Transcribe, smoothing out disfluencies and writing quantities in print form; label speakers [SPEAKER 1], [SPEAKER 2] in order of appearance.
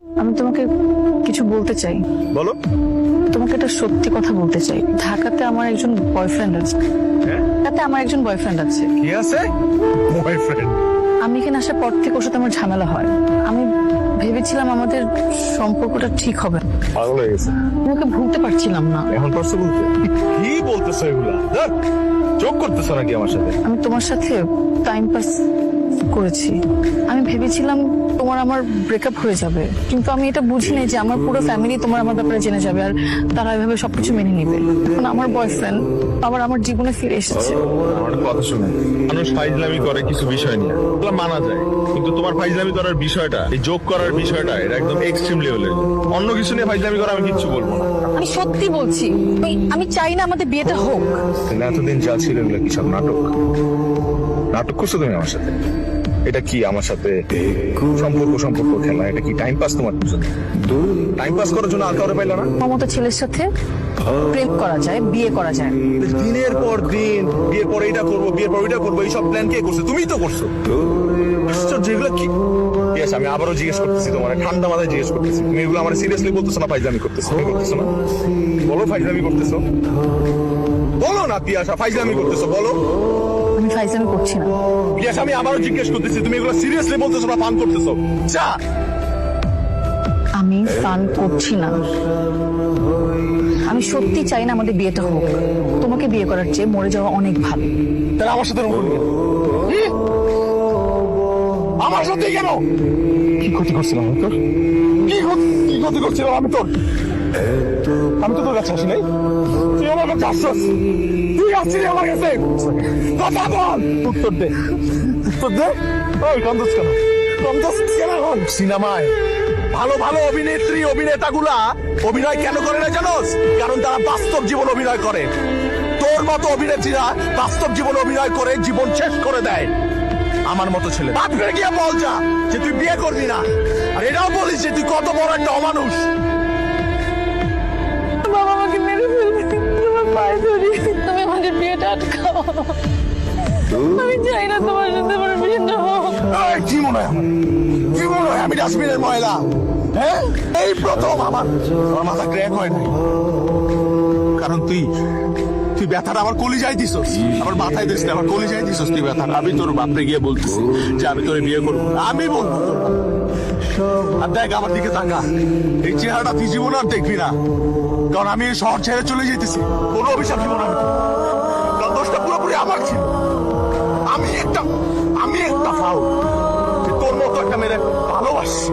[SPEAKER 1] আমি তোমাকে কিছু বলতে চাই।
[SPEAKER 2] বলো।
[SPEAKER 1] তোমাকে একটা সত্যি কথা বলতে চাই। ঢাকাতে আমার একজন বয়ফ্রেন্ড আছে। ঢাকাতে আমার একজন বয়ফ্রেন্ড আছে।
[SPEAKER 2] কি আছে? বয়ফ্রেন্ড?
[SPEAKER 1] আমি এখানে আসার পর থেকে ওর সাথে আমার ঝামেলা হয়। আমি ভেবেছিলাম আমাদের সম্পর্কটা ঠিক হবে।
[SPEAKER 2] পাগল হয়ে গেছে।
[SPEAKER 1] আমি ওকে ভুলতে পারছিলাম না।
[SPEAKER 2] এখন পারছো বলতে? কি বলতেছো এগুলা? যোগ করতেছো নাকি আমার সাথে?
[SPEAKER 1] আমি তোমার সাথে টাইম পাস করেছি। আমি ভেবেছিলাম তোমার আমার ব্রেকআপ হয়ে যাবে, কিন্তু আমি এটা বুঝিনি যে আমার পুরো ফ্যামিলি তোমার আমার ব্যাপারে জেনে যাবে আর তারা এভাবে সবকিছু মেনে নিবে। এখন আমার বয়ফ্রেন্ড আবার আমার জীবনে ফিরে এসেছে।
[SPEAKER 2] আমার কথা শুনে, মানুষ ফাইজলামি করে কিছু বিষয় নিয়ে, এগুলো মানা যায়, কিন্তু তোমার ফাইজলামি করার বিষয়টা, এই যোগ করার বিষয়টা, এটা একদম এক্সট্রিম লেভেলের। অন্য কিছু নিয়ে ফাইজলামি করা আমি কিচ্ছু বলবো না।
[SPEAKER 1] আমি সত্যি বলছি, আমি চাই না আমাদের বিয়েটা হোক।
[SPEAKER 2] এতদিন যা ছিল এগুলো কি সব নাটক? নাটক করছো তুমি আমার সাথে? এটা কি আমার সাথে সম্পর্ক খেলা? এটা কি টাইম পাস তোমার জন্য? টাইম পাস করার জন্য আর কাউরে পাইলা না?
[SPEAKER 1] আমার মতো ছেলের সাথে প্রেম করা যায়, বিয়ে করা যায়।
[SPEAKER 2] দিনের পর দিন বিয়ের পর এটা করবো, বিয়ের পর ওইটা করবো, এইসব প্ল্যান কে করছে? তুমিই তো করছো। যেগুলো কি? ঠিক আছে, আমি আবারও জিজ্ঞেস করতেছি, তোমার ঠান্ডা মাথায় জিজ্ঞেস করতেছি, তুমি এগুলো আমার সিরিয়াসলি বলতেছো না ফাইজলামি করতেছো? তুমি করতেছো না? বলো ফাইজলামি করতেছো? বলো না পিয়াসা, ফাইজলামি করতেছো? বলো।
[SPEAKER 1] আমি ফাইজলামি করছি না।
[SPEAKER 2] পিয়াসা, আমি আবারও জিজ্ঞেস করতেছি, তুমি এগুলো সিরিয়াসলি বলতেছো না ফান করতেছো? যা।
[SPEAKER 1] আমি ফান করছি না। আমি সত্যি চাই না আমাদের বিয়েটা হোক। তোমাকে বিয়ে করার চেয়ে মরে যাওয়া অনেক ভালো।
[SPEAKER 2] তাহলে আমার সাথে এরকম করবি? আমার সাথে কেন? কি ক্ষতি করছিলাম আমি তোর? কি ক্ষতি করছিলাম আমি তোর? আমি তো তোর কাছে আসি নাই, তুই আমার কাছে আসছিস। তুই আসছিলি আমার কাছে, কথা বল, উত্তর দে, উত্তর দে। ওই কান্দুস কেন? কান্দুস কেন? সিনেমায় ভালো ভালো অভিনেত্রী অভিনেতাগুলা অভিনয় কেন করে না জানোস? কারণ তারা বাস্তব জীবন অভিনয় করে। তোর মতো অভিনেত্রীরা বাস্তব জীবন অভিনয় করে জীবন শেষ করে দেয়। আমার মতো ছেলে বাপরে গিয়ে বল যা যে তুই বিয়ে করবি না, আর এটাও বলিস যে তুই কত বড় একটা অমানুষ।
[SPEAKER 1] বাবা আমাকে মেরে ফেলবে, তোমার পায়ে ধরি, তুমি আমাদের বিয়েটা আটকাও। আমি চাই না তোমার সাথে আমার বিয়েটা হোক।
[SPEAKER 2] কি মনে হয় আমার? কি মনে হয় আমি ডাস্টবিনের ময়লা? হ্যাঁ, এই প্রথম আমার মাথা ক্র্যাক হয় নাই, কারণ তুই ব্যথাটা আমার কলিজায় দিছস, আমার মাথায় দিস না, আমার কলিজায় দিছস তুই ব্যথাটা। আমি তোর বাপরে গিয়ে বলতেছি যে আমি তোর বিয়ে করবো, আমি বলবো। আর দেখ আমার দিকে তাকা, এই চেহারাটা তুই জীবন আর দেখবি না, কারণ আমি এই শহর ছেড়ে চলে যেতেছি। কোনো অভিশাপ জীবন আমি, কারণ দোষটা পুরোপুরি আমার ছিল। আমি একটা ফাউল, তোর মতো একটা মেরে ভালোবাসি।